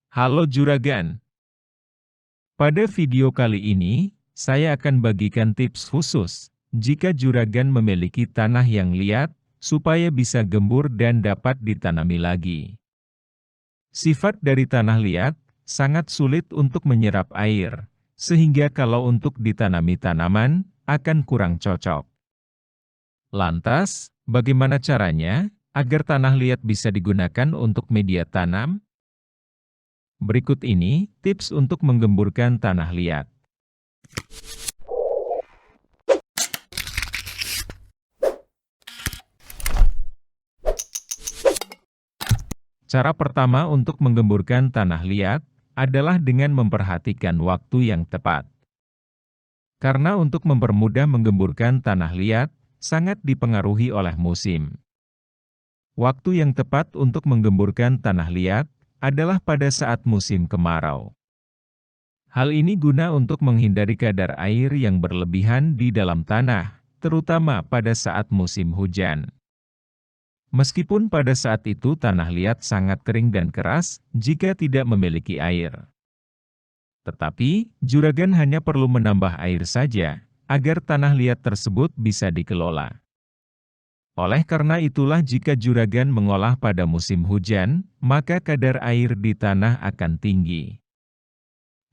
Halo Juragan, pada video kali ini, saya akan bagikan tips khusus jika Juragan memiliki tanah yang liat, supaya bisa gembur dan dapat ditanami lagi. Sifat dari tanah liat, sangat sulit untuk menyerap air, sehingga kalau untuk ditanami tanaman, akan kurang cocok. Lantas, bagaimana caranya agar tanah liat bisa digunakan untuk media tanam? Berikut ini tips untuk menggemburkan tanah liat. Cara pertama untuk menggemburkan tanah liat adalah dengan memperhatikan waktu yang tepat. Karena untuk mempermudah menggemburkan tanah liat, sangat dipengaruhi oleh musim. Waktu yang tepat untuk menggemburkan tanah liat adalah pada saat musim kemarau. Hal ini guna untuk menghindari kadar air yang berlebihan di dalam tanah, terutama pada saat musim hujan. Meskipun pada saat itu tanah liat sangat kering dan keras jika tidak memiliki air. Tetapi, Juragan hanya perlu menambah air saja, agar tanah liat tersebut bisa dikelola. Oleh karena itulah jika Juragan mengolah pada musim hujan, maka kadar air di tanah akan tinggi.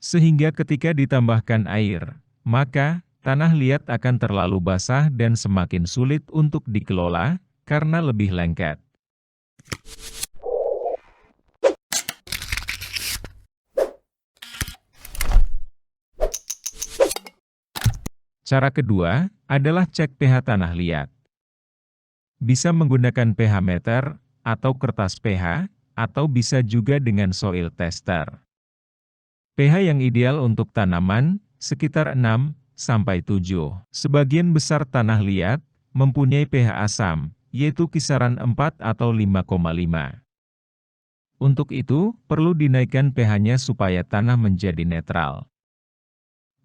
Sehingga ketika ditambahkan air, maka tanah liat akan terlalu basah dan semakin sulit untuk dikelola, karena lebih lengket. Cara kedua adalah cek pH tanah liat. Bisa menggunakan pH meter atau kertas pH, atau bisa juga dengan soil tester. pH yang ideal untuk tanaman sekitar 6–7. Sebagian besar tanah liat mempunyai pH asam, yaitu kisaran 4 atau 5,5. Untuk itu, perlu dinaikkan pH-nya supaya tanah menjadi netral.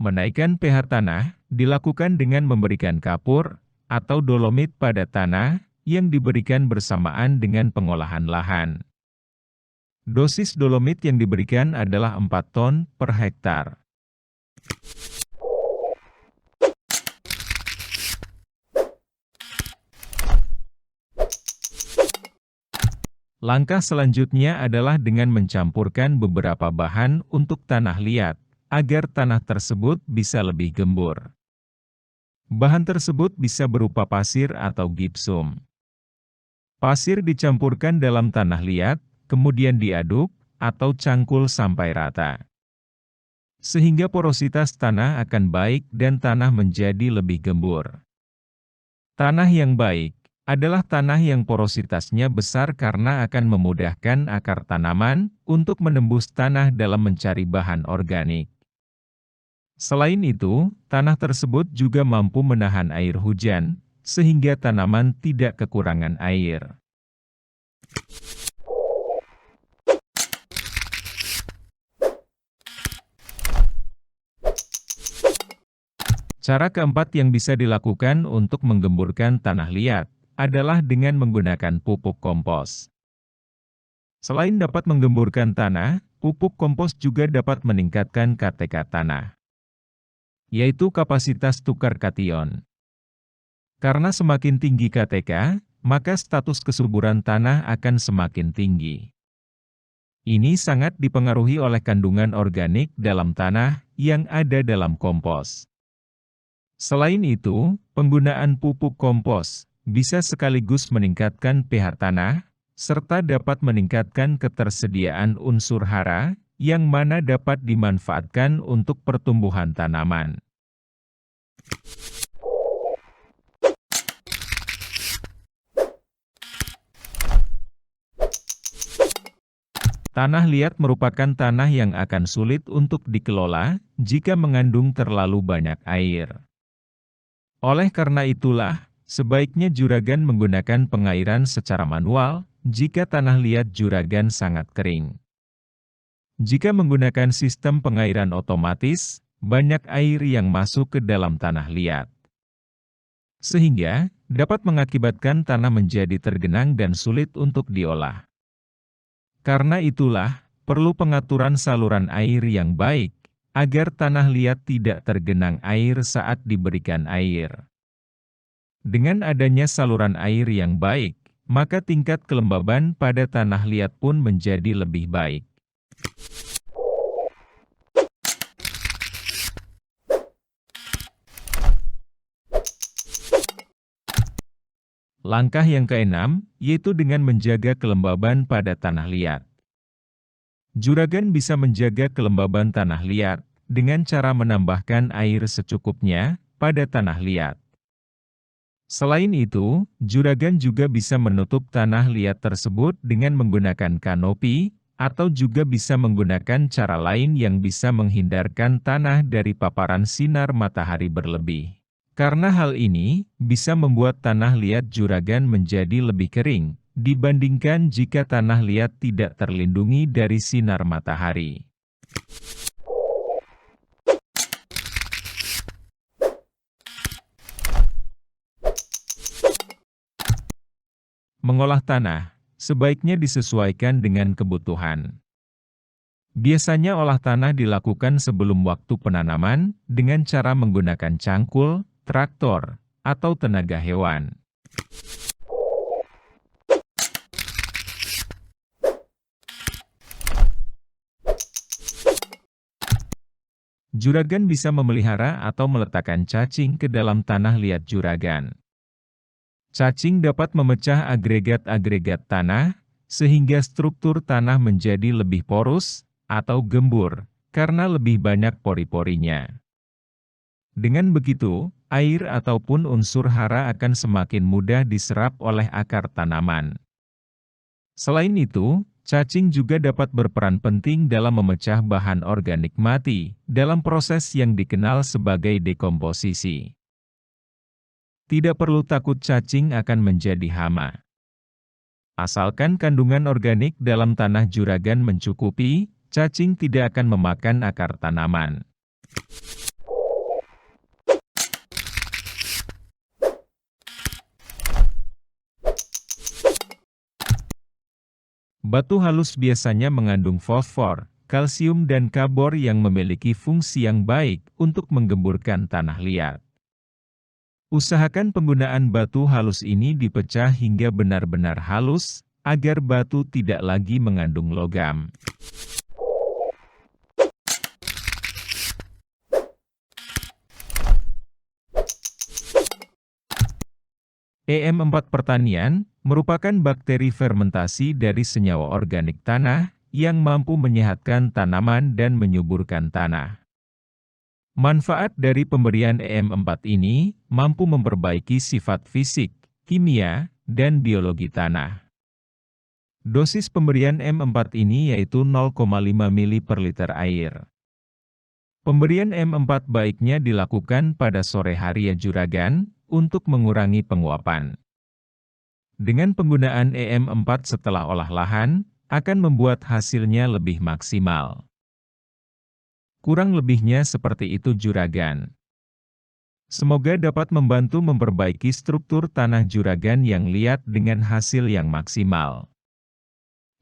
Menaikkan pH tanah dilakukan dengan memberikan kapur atau dolomit pada tanah yang diberikan bersamaan dengan pengolahan lahan. Dosis dolomit yang diberikan adalah 4 ton per hektar. Langkah selanjutnya adalah dengan mencampurkan beberapa bahan untuk tanah liat, agar tanah tersebut bisa lebih gembur. Bahan tersebut bisa berupa pasir atau gipsum. Pasir dicampurkan dalam tanah liat, kemudian diaduk atau cangkul sampai rata. Sehingga porositas tanah akan baik dan tanah menjadi lebih gembur. Tanah yang baik adalah tanah yang porositasnya besar karena akan memudahkan akar tanaman untuk menembus tanah dalam mencari bahan organik. Selain itu, tanah tersebut juga mampu menahan air hujan, sehingga tanaman tidak kekurangan air. Cara keempat yang bisa dilakukan untuk menggemburkan tanah liat adalah dengan menggunakan pupuk kompos. Selain dapat menggemburkan tanah, pupuk kompos juga dapat meningkatkan KTK tanah, yaitu kapasitas tukar kation. Karena semakin tinggi KTK, maka status kesuburan tanah akan semakin tinggi. Ini sangat dipengaruhi oleh kandungan organik dalam tanah yang ada dalam kompos. Selain itu, penggunaan pupuk kompos bisa sekaligus meningkatkan pH tanah, serta dapat meningkatkan ketersediaan unsur hara, yang mana dapat dimanfaatkan untuk pertumbuhan tanaman. Tanah liat merupakan tanah yang akan sulit untuk dikelola jika mengandung terlalu banyak air. Oleh karena itulah, sebaiknya Juragan menggunakan pengairan secara manual jika tanah liat Juragan sangat kering. Jika menggunakan sistem pengairan otomatis, banyak air yang masuk ke dalam tanah liat, sehingga dapat mengakibatkan tanah menjadi tergenang dan sulit untuk diolah. Karena itulah, perlu pengaturan saluran air yang baik, agar tanah liat tidak tergenang air saat diberikan air. Dengan adanya saluran air yang baik, maka tingkat kelembaban pada tanah liat pun menjadi lebih baik. Langkah yang keenam, yaitu dengan menjaga kelembaban pada tanah liat. Juragan bisa menjaga kelembaban tanah liat dengan cara menambahkan air secukupnya pada tanah liat. Selain itu, juragan juga bisa menutup tanah liat tersebut dengan menggunakan kanopi, atau juga bisa menggunakan cara lain yang bisa menghindarkan tanah dari paparan sinar matahari berlebih. Karena hal ini bisa membuat tanah liat juragan menjadi lebih kering, dibandingkan jika tanah liat tidak terlindungi dari sinar matahari. Mengolah tanah, sebaiknya disesuaikan dengan kebutuhan. Biasanya olah tanah dilakukan sebelum waktu penanaman, dengan cara menggunakan cangkul, traktor, atau tenaga hewan. Juragan bisa memelihara atau meletakkan cacing ke dalam tanah liat juragan. Cacing dapat memecah agregat-agregat tanah, sehingga struktur tanah menjadi lebih porus atau gembur, karena lebih banyak pori-porinya. Dengan begitu, air ataupun unsur hara akan semakin mudah diserap oleh akar tanaman. Selain itu, cacing juga dapat berperan penting dalam memecah bahan organik mati, dalam proses yang dikenal sebagai dekomposisi. Tidak perlu takut cacing akan menjadi hama. Asalkan kandungan organik dalam tanah juragan mencukupi, cacing tidak akan memakan akar tanaman. Batu halus biasanya mengandung fosfor, kalsium dan karbon yang memiliki fungsi yang baik untuk menggemburkan tanah liat. Usahakan penggunaan batu halus ini dipecah hingga benar-benar halus, agar batu tidak lagi mengandung logam. EM4 pertanian merupakan bakteri fermentasi dari senyawa organik tanah yang mampu menyehatkan tanaman dan menyuburkan tanah. Manfaat dari pemberian EM4 ini mampu memperbaiki sifat fisik, kimia, dan biologi tanah. Dosis pemberian EM4 ini yaitu 0,5 ml per liter air. Pemberian EM4 baiknya dilakukan pada sore hari ya juragan, untuk mengurangi penguapan. Dengan penggunaan EM4 setelah olah lahan, akan membuat hasilnya lebih maksimal. Kurang lebihnya seperti itu juragan. Semoga dapat membantu memperbaiki struktur tanah juragan yang liat dengan hasil yang maksimal.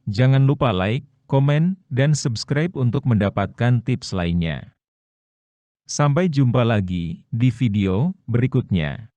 Jangan lupa like, komen, dan subscribe untuk mendapatkan tips lainnya. Sampai jumpa lagi di video berikutnya.